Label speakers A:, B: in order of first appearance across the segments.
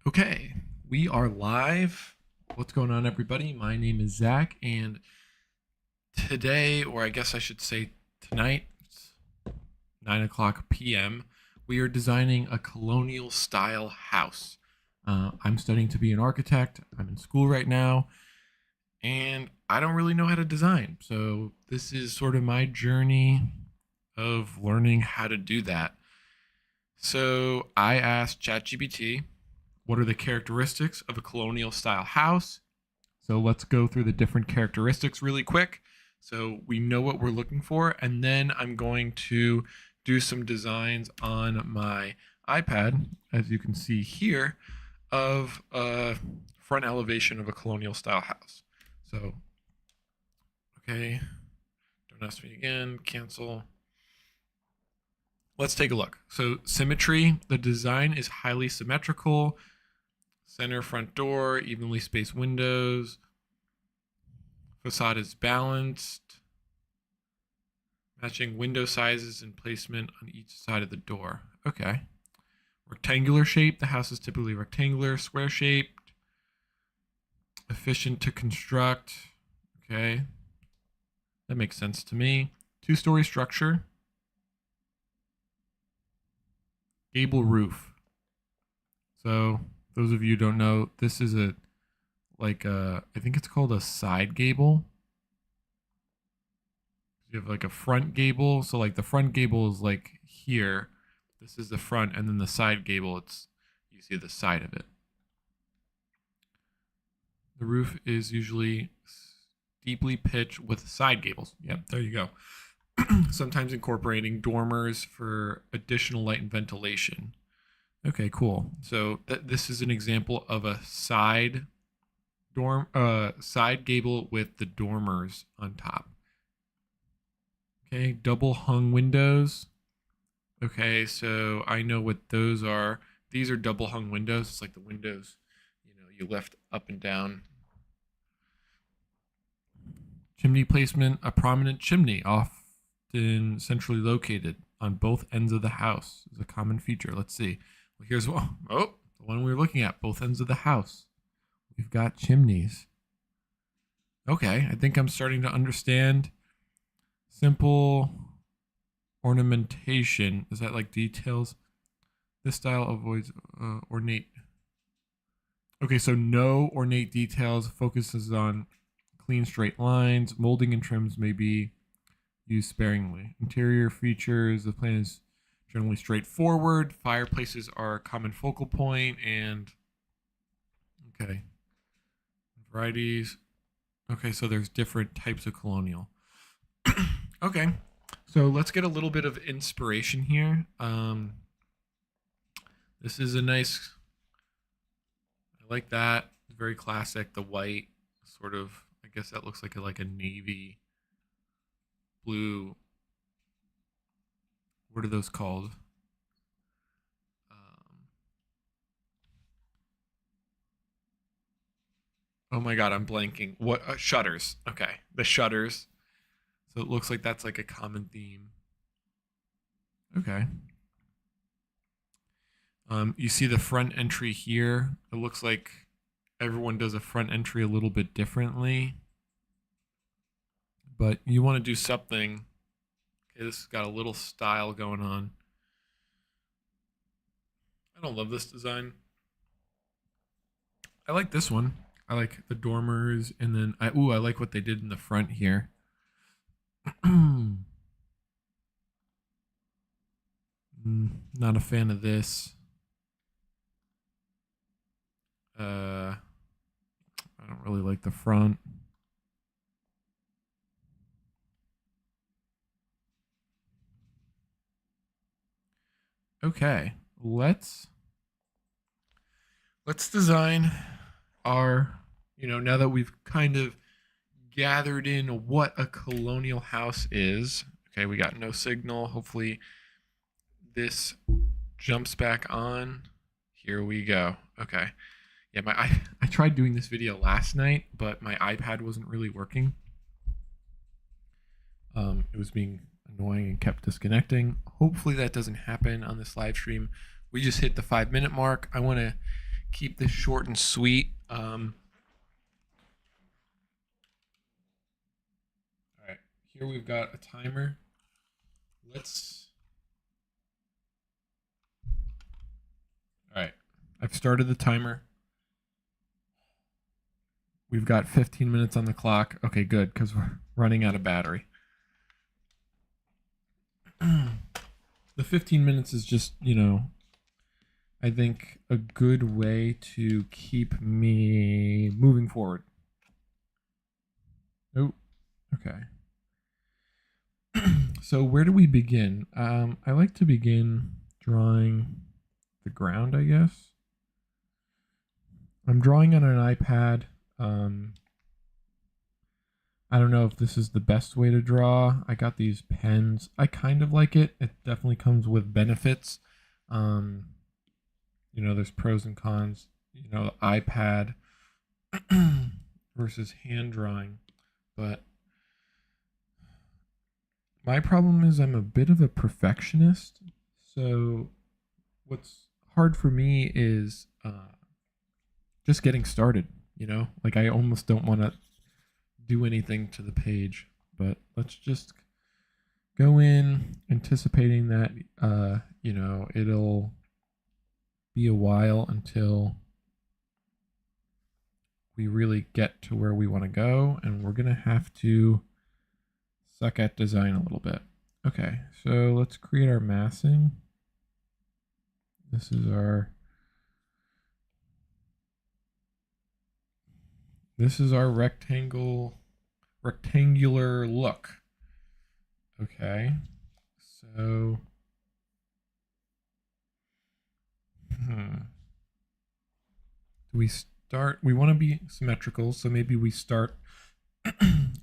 A: Okay, we are live. What's going on, everybody? My name is Zach, and today, or I guess I should say tonight, it's 9 o'clock p.m., we are designing a colonial style house. I'm studying to be an architect. I'm in school right now, and I don't really know how to design. So, this is sort of my journey of learning how to do that. So, I asked ChatGPT, what are the characteristics of a colonial style house? So let's go through the different characteristics really quick so we know what we're looking for. And then I'm going to do some designs on my iPad, as you can see here, of a front elevation of a colonial style house. So, okay, don't ask me again, cancel. Let's take a look. So, symmetry, the design is highly symmetrical. Center front door, evenly spaced windows. Facade is balanced. Matching window sizes and placement on each side of the door. Okay. Rectangular shape. The house is typically rectangular, square shaped. Efficient to construct. Okay. That makes sense to me. Two-story structure. Gable roof. So, those of you who don't know, this is I think it's called a side gable. You have like a front gable. So like the front gable is like here. This is the front, and then the side gable, you see the side of it. The roof is usually deeply pitched with side gables. Yep, there you go. Sometimes incorporating dormers for additional light and ventilation. Okay, cool. So this is an example of a side gable with the dormers on top. Okay, double hung windows. Okay, so I know what those are. These are double hung windows. It's like the windows, you lift up and down. Chimney placement, a prominent chimney, often centrally located on both ends of the house, is a common feature. Let's see. Well, here's one. Oh, the one we were looking at, both ends of the house. We've got chimneys. Okay, I think I'm starting to understand. Simple ornamentation. Is that like details? This style avoids ornate. Okay, so no ornate details, focuses on clean straight lines. Molding and trims may be used sparingly. Interior features, the plan is generally straightforward. Fireplaces are a common focal point, and okay, varieties. Okay, so there's different types of colonial. Okay, so let's get a little bit of inspiration here. This is a nice, I like that. It's very classic. The white sort of, I guess that looks like a navy blue. What are those called? Oh my god, I'm blanking. What shutters? Okay, the shutters. So it looks like that's like a common theme. Okay. You see the front entry here. It looks like everyone does a front entry a little bit differently, but you want to do something. Okay, this has got a little style going on. I don't love this design. I like this one. I like the dormers, and then I like what they did in the front here. Not a fan of this. I don't really like the front. Okay, let's design our, now that we've kind of gathered in what a colonial house is. Okay, we got no signal. Hopefully this jumps back on. Here we go. Okay. Yeah, I tried doing this video last night, but my iPad wasn't really working. It was being annoying and kept disconnecting. Hopefully that doesn't happen on this live stream. We just hit the 5-minute mark. I want to keep this short and sweet. All right, here we've got a timer. All right, I've started the timer. We've got 15 minutes on the clock. Okay, good, because we're running out of battery. The 15 minutes is just, I think a good way to keep me moving forward. Oh, okay. So where do we begin? I like to begin drawing the ground, I guess. I'm drawing on an iPad. I don't know if this is the best way to draw. I got these pens. I kind of like it. It definitely comes with benefits. There's pros and cons. iPad versus hand drawing. But my problem is I'm a bit of a perfectionist. So what's hard for me is just getting started. Like I almost don't want to do anything to the page, but let's just go in anticipating that it'll be a while until we really get to where we want to go, and we're gonna have to suck at design a little bit. Okay, so let's create our massing. This is our rectangular look. Okay, so do we start? We want to be symmetrical, so maybe we start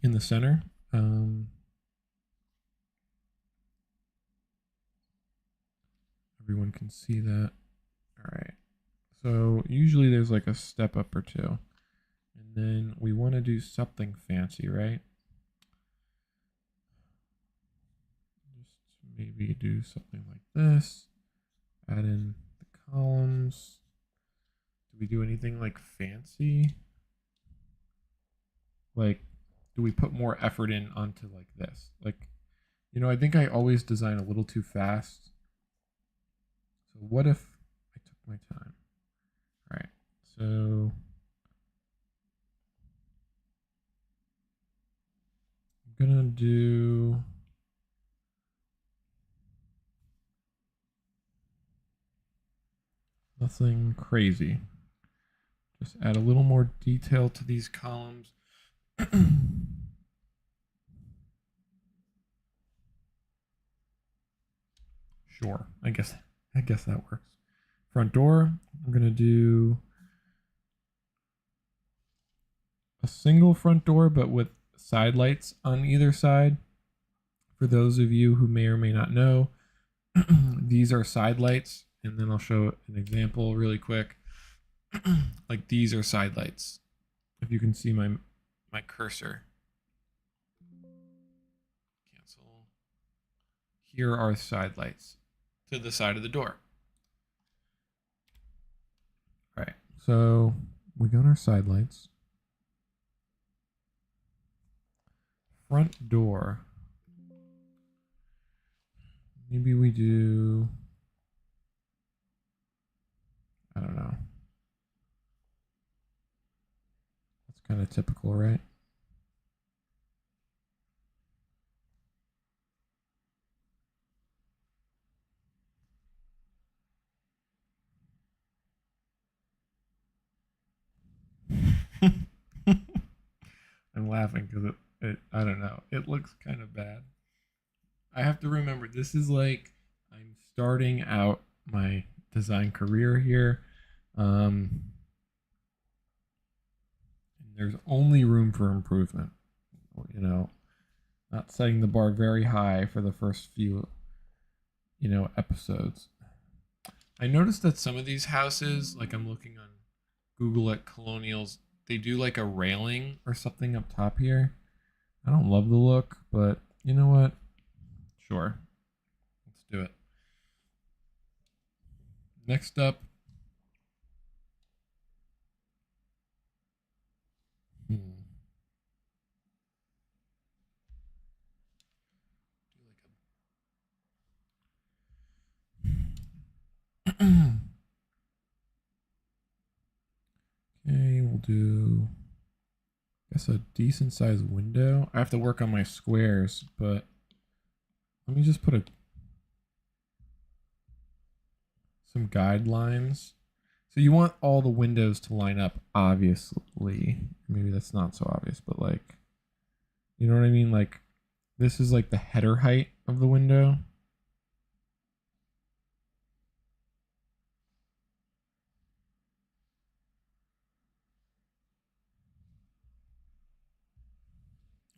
A: in the center. Everyone can see that. All right. So usually there's like a step up or two. And then we want to do something fancy, right? Just maybe do something like this. Add in the columns. Do we do anything like fancy? Like, do we put more effort in onto like this? Like, I think I always design a little too fast. So what if I took my time? All right, so I'm gonna do nothing crazy. Just add a little more detail to these columns. Sure, I guess that works. Front door, I'm gonna do a single front door, but with side lights on either side. For those of you who may or may not know, these are side lights, and then I'll show an example really quick. Like these are side lights. If you can see my cursor. Cancel. Here are side lights to the side of the door. All right, so we got our side lights. Front door. Maybe we do, I don't know. That's kind of typical, right? I'm laughing because I don't know. It looks kind of bad. I have to remember this is like I'm starting out my design career here. There's only room for improvement. Not setting the bar very high for the first few, episodes. I noticed that some of these houses, like I'm looking on Google at Colonials, they do like a railing or something up top here. I don't love the look, but you know what? Sure. Let's do it. Next up, do, I guess, a decent sized window. I have to work on my squares, but let me just put some guidelines. So you want all the windows to line up, obviously. Maybe that's not so obvious, but like, you know what I mean? Like, this is like the header height of the window.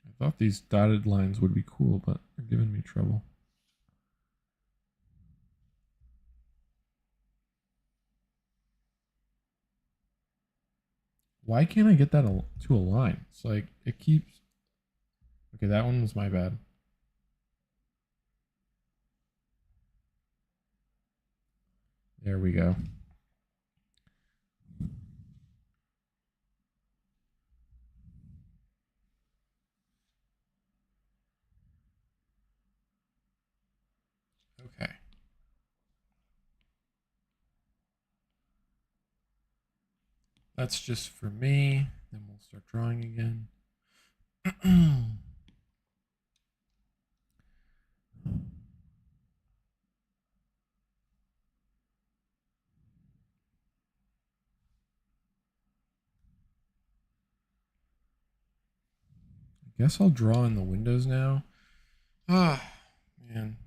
A: I thought these dotted lines would be cool, but they're giving me trouble. Why can't I get that to a line? It's like, it keeps... Okay, that one was my bad. There we go. Okay. That's just for me. Then we'll start drawing again. I guess I'll draw in the windows now. Ah, man.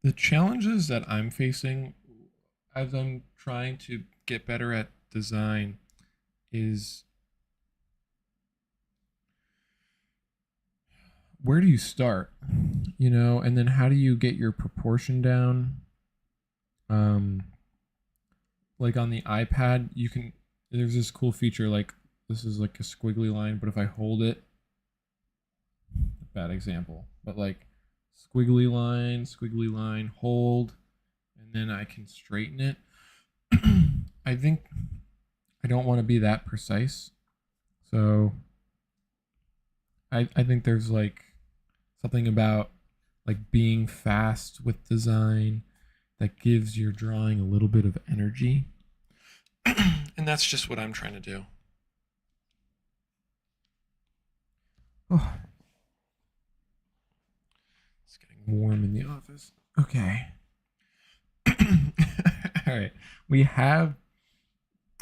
A: The challenges that I'm facing as I'm trying to get better at design is, where do you start? You know, and then how do you get your proportion down? Like on the iPad, you can, there's this cool feature, like this is like a squiggly line, but if I hold it, bad example, but like squiggly line, hold, and then I can straighten it. I think I don't want to be that precise. So I think there's like something about like being fast with design that gives your drawing a little bit of energy. And that's just what I'm trying to do. Oh, it's getting warm in the office. Okay. All right. We have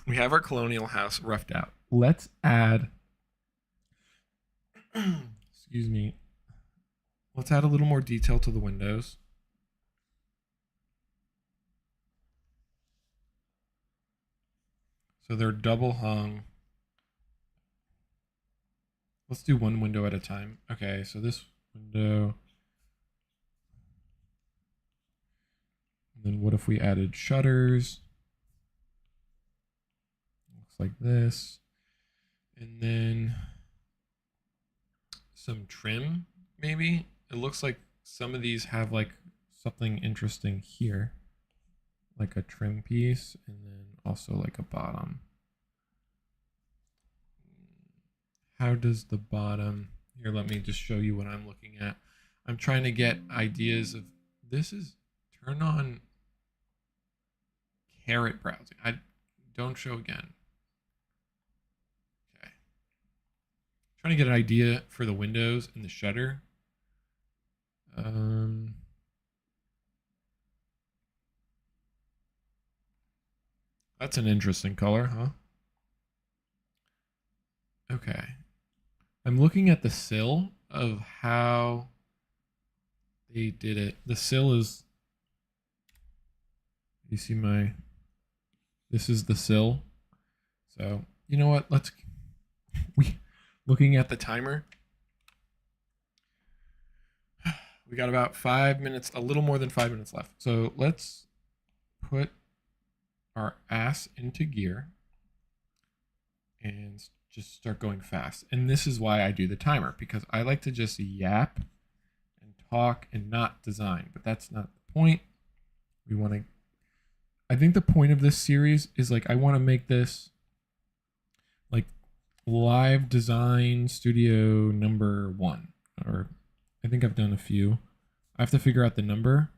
A: our colonial house roughed out. Let's add excuse me. Let's add a little more detail to the windows. So they're double hung. Let's do one window at a time. Okay, so this window. And then what if we added shutters? Looks like this. And then some trim, maybe. It looks like some of these have like something interesting here. Like a trim piece, and then also like a bottom. How does the bottom, here, let me just show you what I'm looking at. I'm trying to get ideas of, this is, turn on caret browsing. I don't show again. Okay. Trying to get an idea for the windows and the shutter. That's an interesting color, huh? Okay. I'm looking at the sill of how they did it. The sill is, you see my, this is the sill. So, you know what? Looking at the timer. We got about 5 minutes, a little more than 5 minutes left. So let's put our ass into gear and just start going fast. And this is why I do the timer, because I like to just yap and talk and not design, but that's not the point. We want to, I think the point of this series is like, I want to make this like live design studio number 1, or I think I've done a few. I have to figure out the number.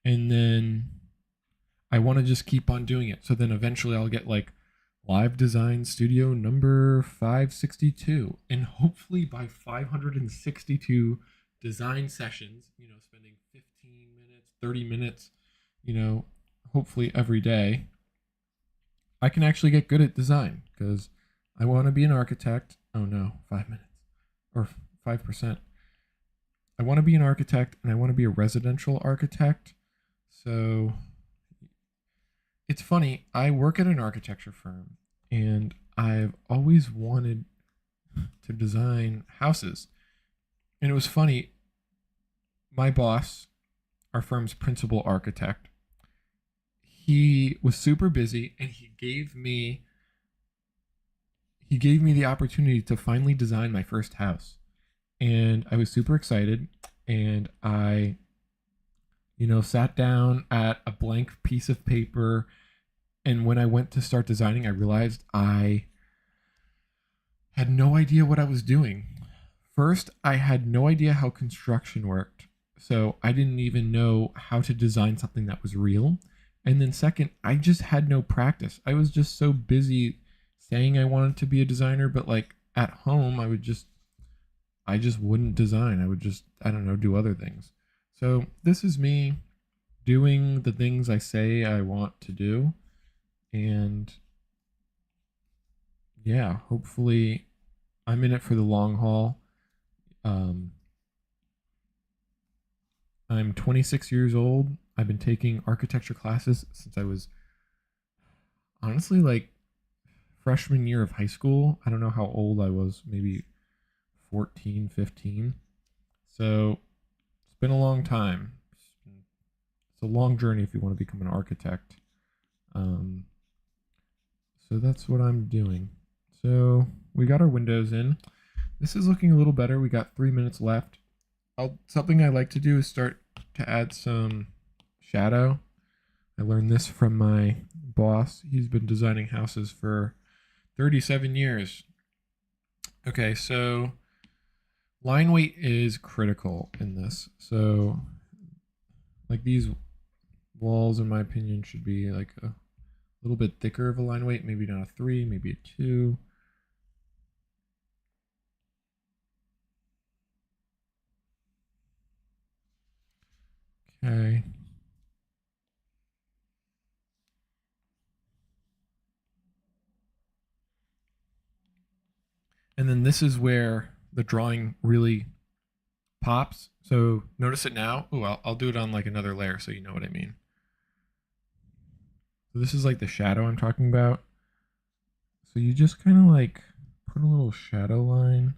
A: And then I want to just keep on doing it. So then eventually I'll get like live design studio number 562. And hopefully by 562 design sessions, spending 15 minutes, 30 minutes, you know, hopefully every day, I can actually get good at design because I want to be an architect. Oh no, 5 minutes or 5%. I want to be an architect and I want to be a residential architect. So it's funny, I work at an architecture firm and I've always wanted to design houses. And it was funny, my boss, our firm's principal architect, he was super busy and he gave me the opportunity to finally design my first house. And I was super excited and I sat down at a blank piece of paper. And when I went to start designing, I realized I had no idea what I was doing. First, I had no idea how construction worked. So I didn't even know how to design something that was real. And then, second, I just had no practice. I was just so busy saying I wanted to be a designer, but like at home, I just wouldn't design. I would just, I don't know, do other things. So this is me doing the things I say I want to do. And yeah, hopefully I'm in it for the long haul. Um, I'm 26 years old. I've been taking architecture classes since I was honestly like freshman year of high school. I don't know how old I was, maybe 14, 15. So it's been a long time. It's a long journey if you want to become an architect. Um, so that's what I'm doing. So we got our windows in. This is looking a little better. We got 3 minutes left. Something I like to do is start to add some shadow. I learned this from my boss. He's been designing houses for 37 years. Okay, so line weight is critical in this. So like these walls, in my opinion, should be like a little bit thicker of a line weight, maybe not a 3, maybe a 2. Okay. And then this is where the drawing really pops. So notice it now. Oh, I'll do it on like another layer so you know what I mean. So this is like the shadow I'm talking about. So you just kind of like put a little shadow line.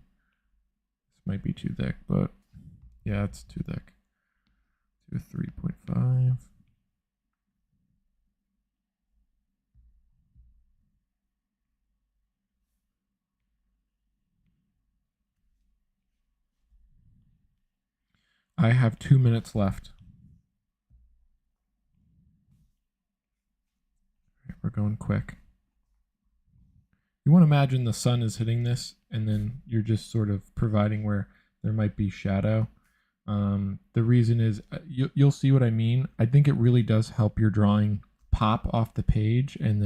A: This might be too thick, but yeah, it's too thick. Do a 3.5. I have 2 minutes left. Right, we're going quick. You want to imagine the sun is hitting this, and then you're just sort of providing where there might be shadow. The reason is you'll see what I mean. I think it really does help your drawing pop off the page, and then